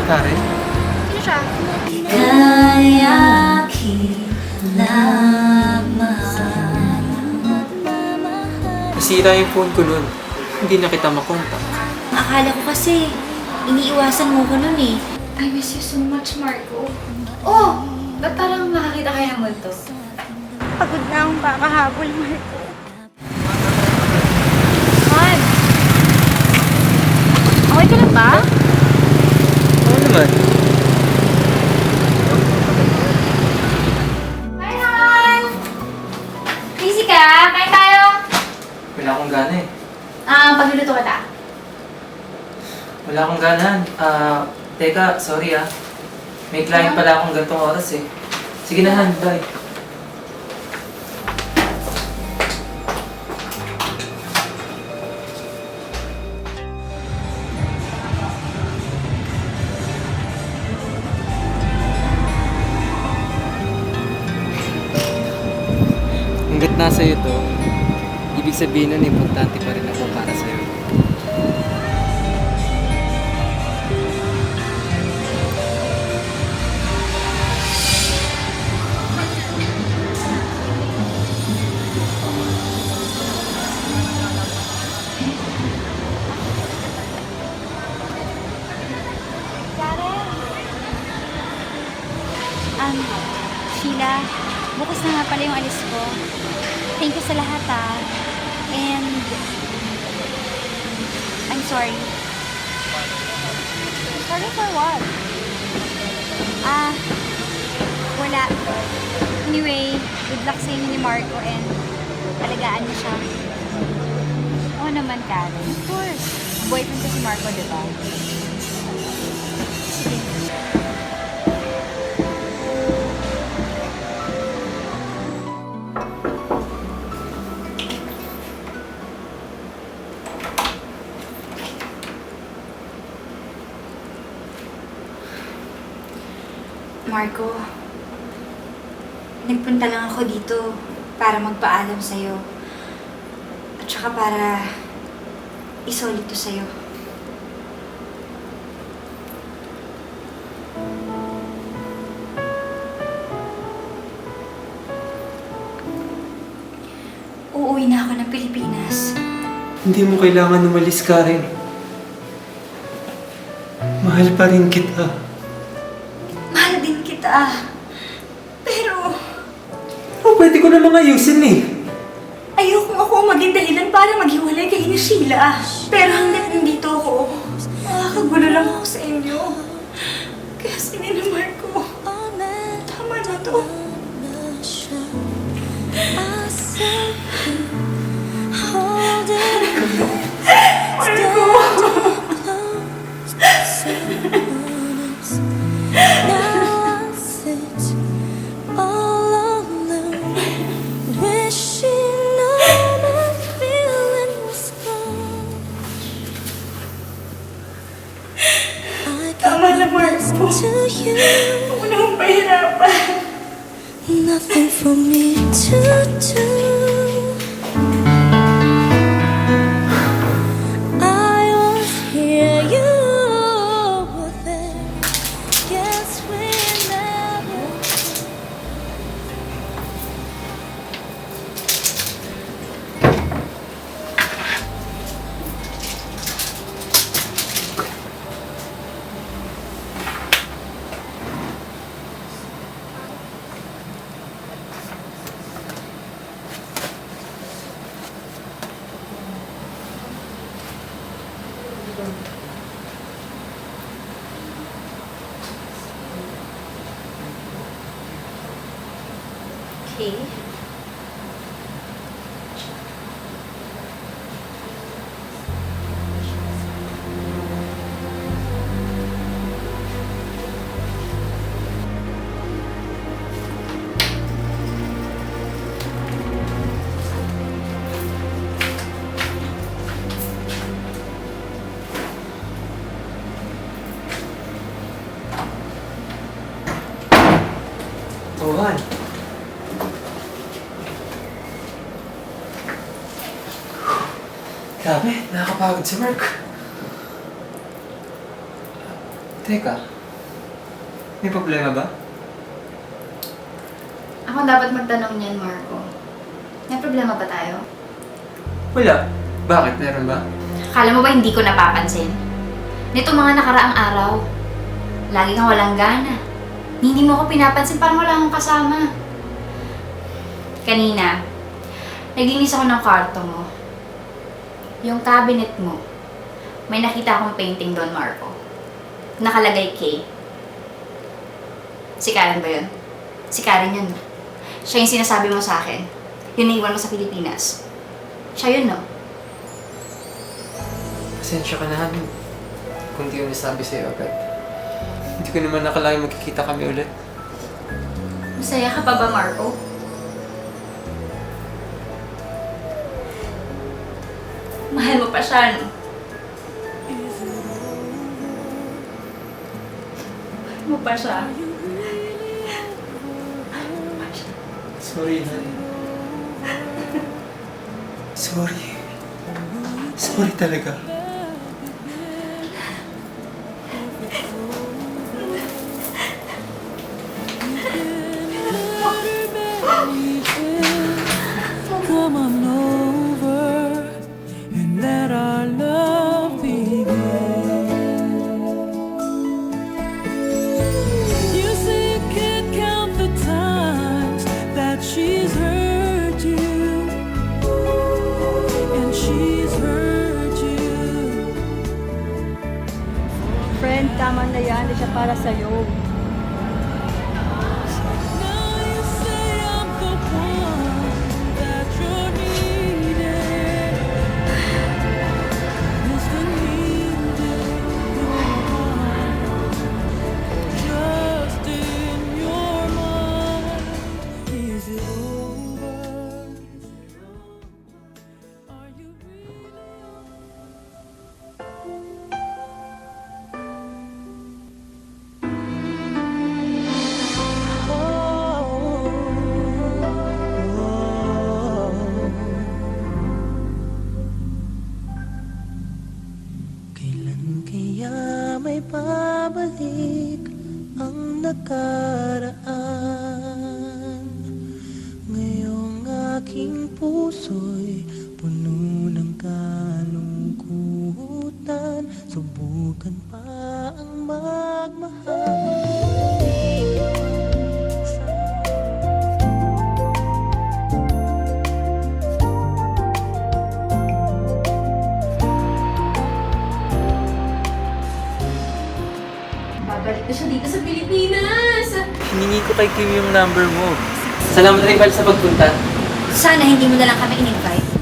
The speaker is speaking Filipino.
Karen? Sino siya? Kaya kinamahal. Nasira yung phone ko nun. Hindi na kita makontak. Akala ko kasi, iniiwasan mo ko nun eh. I miss you so much, Marco. Oh! Ba't parang makakita kayo ng multo? Pagod na akong kakahabol, Marco. Han! Okay ka lang ba? Oo naman. Hi, Han! Busy ka? Kain tayo? Wala akong gana eh. Pagluluto ka ta. Wala akong ganahan. Teka, sorry ah. May client pala akong gantong oras eh. Sige na, Han. Bye. Hanggat nasa iyo to, ibig sabihin nun, importante pa rin ako para sa'yo. Sheila, bukas na nga pala yung alis ko. Thank you sa lahat And I'm sorry. Sorry for what? Wala. Anyway, good luck sa inyo ni Marco and alagaan mo siya. Oo naman, Karen. Of course. Boyfriend ko si Marco, di ba? Sige. Marco, nagpunta lang ako dito para magpaalam sa'yo. At saka para isolid to sa'yo. Uuwi na ako ng Pilipinas. Hindi mo kailangan umalis, Karen. Mahal pa rin kita. Mahal din kita. Pero Pwede ko namang ayusin eh. ayokong ako maging dahilan para maghiwalay kayo ni Sheila. Pero hanggat nandito ako, makakagulo lang ako sa inyo. Kaya sige na, Marco. Tama na to. Tama na, Marco. Huwag mo na akong pahirapan. Nothing for me to do. I was here, you were there. Guess we never. Okay. Tuhan. Grabe, nakakapagod si Mark. Teka, May problema ba? Ako dapat magtanong niyan, Marco. May problema ba tayo? Wala. Bakit? Meron ba? Akala mo ba hindi ko napapansin? Nito mga nakaraang araw, lagi kang walang gana. Hindi mo ako pinapansin, parang wala akong kasama. Kanina, naglinis ako ng kwarto mo. Yung cabinet mo, may nakita akong painting doon, Marco. Nakalagay K. Si Karen ba yun? Si Karen yun, no? Siya yung sinasabi mo sa akin. Yun na iwan mo sa Pilipinas. Siya yun, no? Pasensya ka na, Han. Kung di ko nasabi sa'yo agad. Hindi ko naman nakalaing magkikita kami ulit. Masaya ka pa ba, Marco? Mahal mo pa siya, no? Mahal mo pa siya. Sorry, Han. Sorry. Sorry talaga. Come on over and let our love begin. You say you can't count the times that she's hurt you, and she's hurt you. Friend, tama na yan. Hindi siya para sa'yo. Now you say I'm the one that you're needing. Is the need in your heart, just in your mind? Is it over? Are you really? Kailan kaya may babalik ang nakaraan? Ngayong aking puso'y puno ng kalungkutan. Subukan pa ang magmahal. Babalik na siya dito sa Pilipinas! Hiningi ko kay Kim yung number mo. Salamat rin pala sa pagpunta. Sana hindi mo na lang kami in-invite.